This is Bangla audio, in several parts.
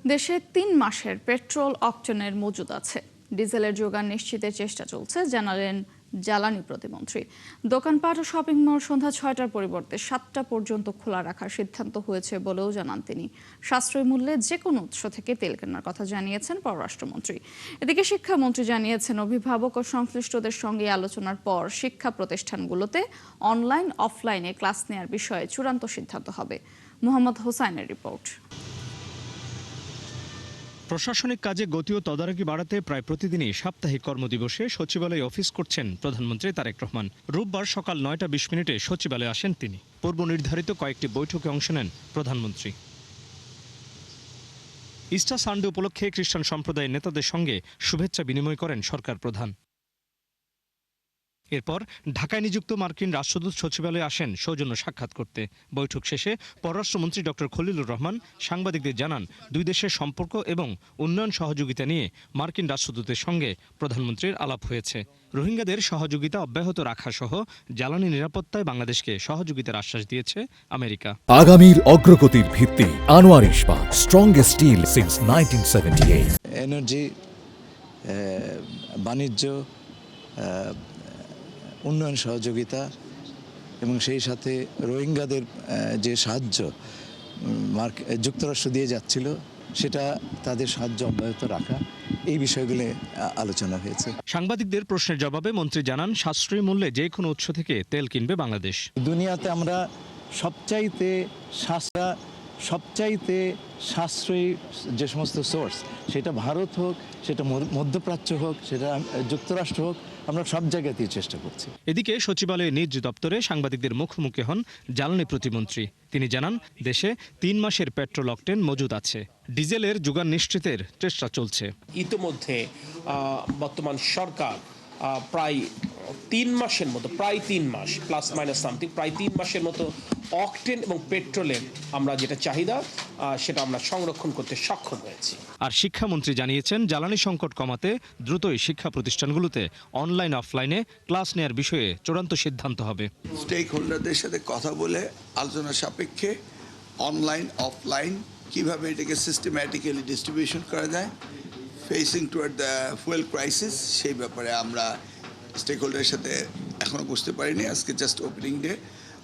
দেশে ৩ মাসের পেট্রোল অকটেনের মজুদ আছে। ডিজেলের যোগান নিশ্চিতের চেষ্টা চলছে, জানালেন জ্বালানি প্রতিমন্ত্রী। দোকানপাট ও শপিং মল সন্ধ্যা ৬টার পরিবর্তে ৭টা পর্যন্ত খোলা রাখার সিদ্ধান্ত হয়েছে বলেও জানান তিনি। সাশ্রয়ী মূল্যে যে কোনো উৎস থেকে তেল কেনার কথা জানিয়েছেন পররাষ্ট্রমন্ত্রী। এদিকে শিক্ষামন্ত্রী জানিয়েছেন, অভিভাবক ও সংশ্লিষ্টদের সঙ্গে আলোচনার পর শিক্ষা প্রতিষ্ঠানগুলোতে অনলাইন অফলাইনে ক্লাস নেওয়ার বিষয়ে চূড়ান্ত সিদ্ধান্ত হবে। মোহাম্মদ হোসাইনের রিপোর্ট। প্রশাসনিক কাজে গতি ও তদারকি বাড়াতে প্রায় প্রতিদিনই সাপ্তাহিক কর্মদিবসে সচিবালয়ে অফিস করছেন প্রধানমন্ত্রী তারেক রহমান। রোববার সকাল ৯টা ২০ সচিবালয়ে আসেন তিনি। পূর্ব নির্ধারিত কয়েকটি বৈঠকে অংশ নেন প্রধানমন্ত্রী। ইস্টার সানডে উপলক্ষে খ্রিস্টান সম্প্রদায়ের নেতাদের সঙ্গে শুভেচ্ছা বিনিময় করেন সরকার প্রধান। এরপর ঢাকায় নিযুক্ত মার্কিন রাষ্ট্রদূত সচিবালয়ে আসেন সৌজন্য সাক্ষাৎ করতে। বৈঠক শেষে পররাষ্ট্রমন্ত্রী ডক্টর খলিলুর রহমান সাংবাদিকদের জানান, দুই দেশের সম্পর্ক এবং উন্নয়ন সহযোগিতা নিয়ে মার্কিন রাষ্ট্রদূতের সঙ্গে প্রধানমন্ত্রীর আলাপ হয়েছে। রোহিঙ্গাদের সহযোগিতা অব্যাহত রাখা সহ জ্বালানি নিরাপত্তায় বাংলাদেশকে সহযোগিতার আশ্বাস দিয়েছে আমেরিকা। আগামীর অগ্রগতির ভিত্তি আনোয়ার ইস্পাত, স্ট্রংগেস্ট স্টিল সিন্স 1978। এনার্জি, বাণিজ্য, উন্নয়ন সহযোগিতা এবং সেই সাথে রোহিঙ্গাদের যে সাহায্য যুক্তরাষ্ট্র দিয়ে যাচ্ছিল, সেটা তাদের সাহায্য অব্যাহত রাখা, এই বিষয়গুলো আলোচনা হয়েছে। সাংবাদিকদের প্রশ্নের জবাবে মন্ত্রী জানান, সাশ্রয়ী মূল্যে যে কোনো উৎস থেকে তেল কিনবে বাংলাদেশ। দুনিয়াতে আমরা সবচাইতে সাশ্রয়ী যে সমস্ত সোর্স, সেটা ভারত হোক, সেটা মধ্যপ্রাচ্য হোক, সেটা যুক্তরাষ্ট্র হোক, আমরা সব জায়গাতেই চেষ্টা করছি। এদিকে সচিবালয়ে নিজ দপ্তরে সাংবাদিকদের মুখোমুখি হন জ্বালানি প্রতিমন্ত্রী। তিনি জানান, দেশে ৩ মাসের পেট্রোল অকটেন মজুদ আছে। ডিজেলের যোগান নিশ্চিতের চেষ্টা চলছে। ইতিমধ্যে বর্তমান সরকার প্রায় ৩ মাসের মতো, প্রায় ৩ মাস প্লাস মাইনাস সামথিং, প্রায় ৩ মাসের মতো অকটেন এবং পেট্রোলের আমরা যেটা চাহিদা সেটা আমরা সংরক্ষণ করতে সক্ষম হয়েছি। আর শিক্ষামন্ত্রী জানিয়েছেন, জ্বালানি সংকট কমাতে দ্রুতই শিক্ষা প্রতিষ্ঠানগুলোতে অনলাইন অফলাইনে ক্লাস নেওয়ার বিষয়ে চূড়ান্ত সিদ্ধান্ত হবে। স্টেক হোল্ডারদের সাথে কথা বলে আলোচনা সাপেক্ষে অনলাইন অফলাইন কিভাবে এটাকে সিস্টেম্যাটিক্যালি ডিস্ট্রিবিউশন করা যায়, facing toward the fuel crisis, সেই ব্যাপারে আমরা স্টেক হোল্ডারের সাথে এখনও বুঝতে পারিনি। আজকে জাস্ট ওপেনিং ডে।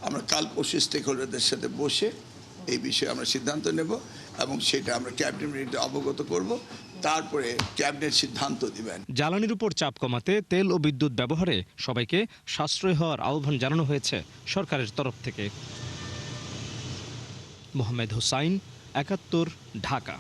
আমরা কাল পরশু স্টেক হোল্ডারদের সাথে বসে এই বিষয়ে আমরা সিদ্ধান্ত নেব এবং সেটা আমরা ক্যাবিনেটে অবগত করব। তারপরে ক্যাবিনেট সিদ্ধান্ত দিবেন। জ্বালানির উপর চাপ কমাতে তেল ও বিদ্যুৎ ব্যবহারে সবাইকে সাশ্রয় হওয়ার আহ্বান জানানো হয়েছে সরকারের তরফ থেকে। মোহাম্মদ হোসাইন, ৭১, ঢাকা।